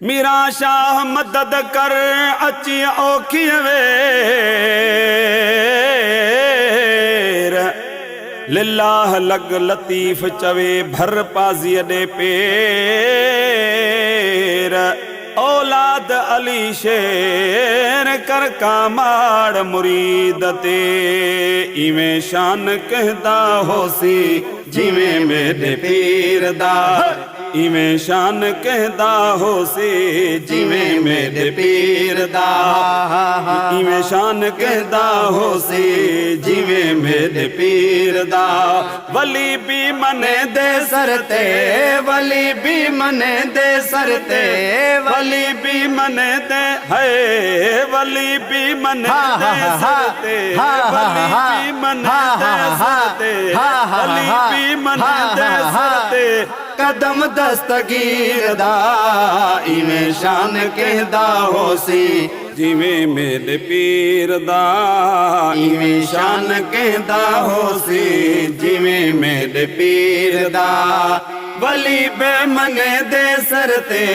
मीरा शाह मदद कर अची औखी वेर लिल्लाह लग लतीफ चवे भर पाजी दे पेर औलाद अली शेर कर कामाड़ मुरीद ते इवें शान कहदा होसी जिवें मेरे पीर दा इवें शान कहदा होसी जिवें मेरे पीर दा इवें शान कहदा होसी जिवें मेरे पीर दा वली भी मने दे सरते वली भी मने दे सरते वली भी मने दे है वली भी मने दे सरते वली भी मने दे सरते वली भी मने दे सरते कदम दस्तगीर दा इवें शान कहदा होसी जिवें मेरे पीर दा इवें शान कहदा होसी जिवें मेरे पीर दा वली बे मने दे सरते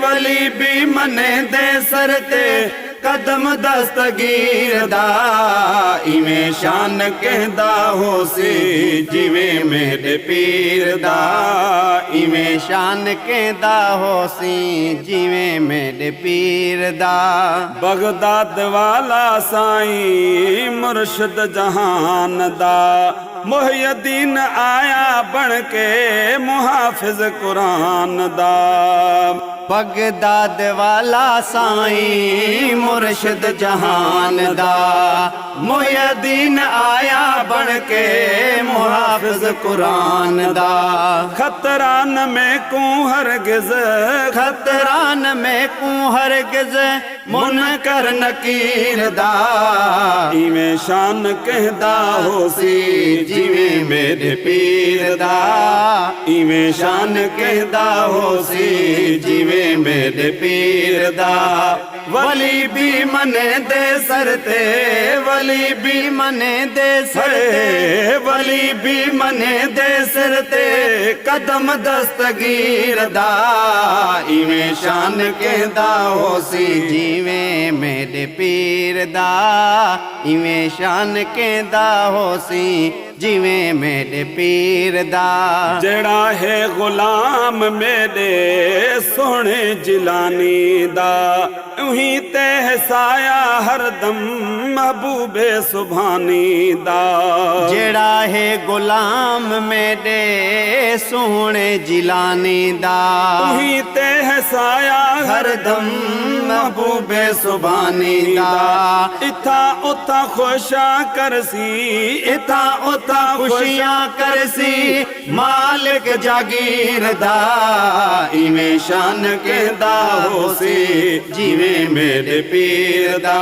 वली भी मने दे सरते कदम दस्तगीर दा इवें शान कहदा होसी जिवें मेरे पीर दा इवें शान कहदा होसी जिवें मेरे पीर दा बगदाद वाला साईं मुर्शिद जहान दा मुहय्यदीन आया बन के मुहाफिज कुरान दा बगदाद वाला साईं मुर्शिद जहान दा मुहय्यदीन आया बन के मुहाफिज कुरान दा खतरान में कू हरगिज खतरान में कू हरगिज मुनकर नकीर दा इवें शान कहदा होसी जिवें मेरे पीर दा इवें शान कहदा होसी जिवें मेरे पीर दा वली भी मने दे सरते वली भी मने दे सरते वली भी मने दे सरते कदम दस्तगीर दा इवें शान कहदा होसी जिवें मेरे पीर दा इवें शान कहदा होसी जिवें मेरे पीर दा जड़ा है गुलाम मेरे सोने जिलानी दा उही ते साया हरदम महबूबे सुभानी दा जड़ा है गुलाम मेरे सोने जिलानी दा उही ते साया हरदम महबूबे सुभानी दा इथा उथा खुशा करसी इथा उथा खुशियां करसी मालिक जागीर दा इवें शान कहदा होसी जिवें मेरे पीर दा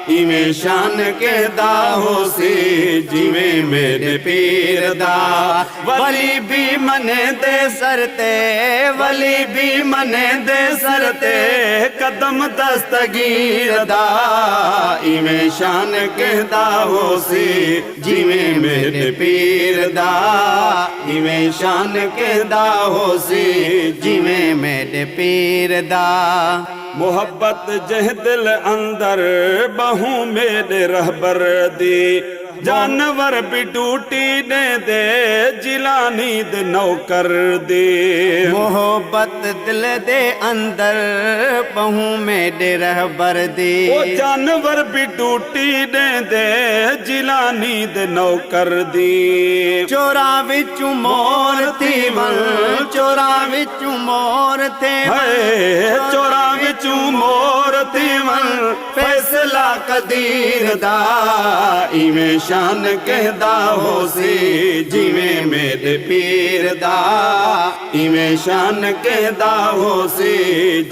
इवें शान कहदा होसी जिवें मेरे पीर दा वली भी मने दे सरते वली भी मने दे सरते कदम दस्तगीर दा इवें शान कहदा होसी जिवें मेरे पीर दा इवें शान कहदा होसी जिवें मेरे पीर दा मोहब्बत जह दिल अंदर बहु मेरे रहबर दी जानवर भी टूटी ने दे जिलानी दे नौकर दे मोहब्बत दिल दे अंदर बहु मेरे रहबर दे ओ जानवर भी टूटी ने दे जिलानी दे नौकर दी चोरा विचू मोर थी वन चोरा विचू मोर थे चोरा विचू मोर थी वन फैसला कदीर दा इवें शान कहदा होसी जिवें मेरे पीर दा इवें शान कहदा होसी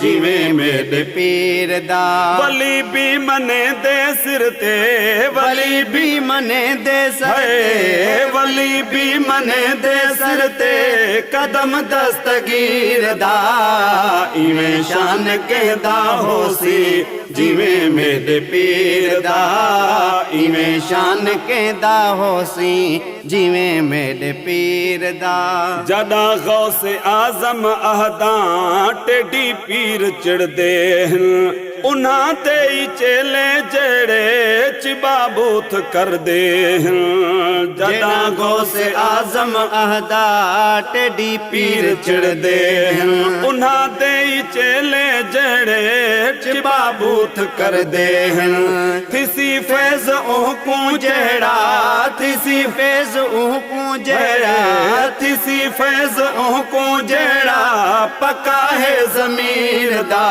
जिवें मेरे पीर दा वली भी मने दे सिरते वली भी मने दे सरते वली भी मने दे सरते कदम दस्तगीर दा इवें शान कहदा होसी जिवें मेरे पीर दा इवें शान कहदा होसी जिवें मेरे पीर दा जदा गौसे आजम अहदा टेढ़ी पीर चढ़दे हैं उन्हां ते ही चेले जेड़े चिबाबूथ कर दे हैं जदा गौसे आजम अहदा टेढ़ी पीर चढ़दे हैं उन्हां ते ही चेले जेड़े चिबाबूथ कर दे हैं थिसी फैज ओह को जेड़ा थिसी फैज ओह को जेड़ा थिसी फैज ओह को जेड़ा पक्का है जमीर दा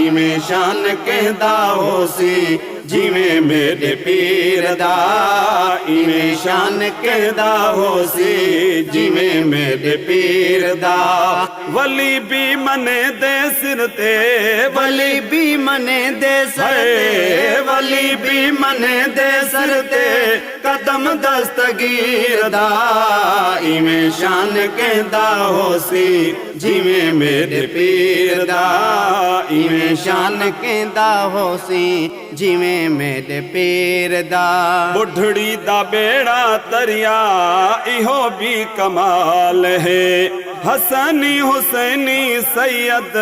इवें शान कहदा होसी जिवें मेरे पीर दा इवें शान कहदा होसी जिवें मेरे पीर दा वली भी मने दे सिर ते वली भी मने दे सर ते वली भी मने दे सर ते कदम दस्तगीर दा इवें शान कहदा होसी जिवें मेरे पीर दा इवें शान कहदा होसी जिवें मेरे पीर दा बुढ़ड़ी दा बेड़ा तरिया इहो भी कमाल है हसनी हुसैनी सैयद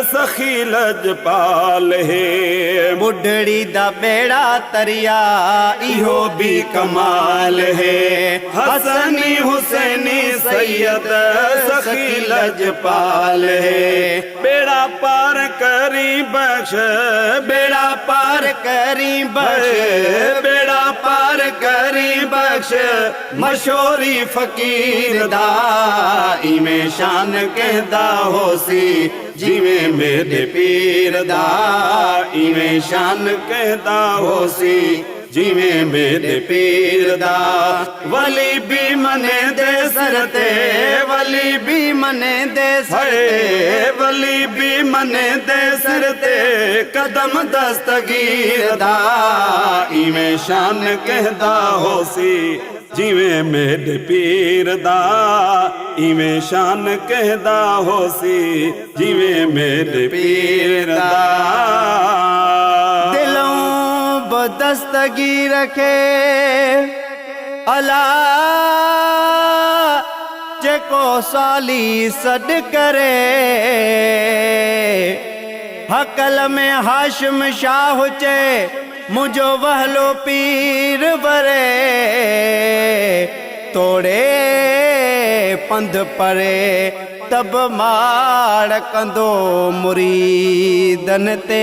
सखी लजपाल है बुढ़ड़ी दा बेड़ा तरिया इहो भी कमाल है हसनी हुसैनी सैयद सखी लजपाल है बेड़ा पार करी बख्श बेड़ा पार करी बख्श बेड़ा पार करी बख्श मशोरी फकीर दा इवें शान कहदा होसी जिवें मेरे पीर दा इवें शान कहदा होसी जिवें मेरे पीर दा वली भी मने दे सर ते वली भी मने दे सर ते वली भी मने दे सर ते कदम दस्तगीर दा इवें शान कहदा होसी जिवें मेरे पीर दा इवें शान कहदा होसी जिवें मेरे पीर दा दिलों बदस्तगी रखे अला जेको साली सड करे हकल में हाशिम शाह चे मुझो वहलो पीर बरे तोड़े पंध परे तब माड़ कंदो मुरीदन ते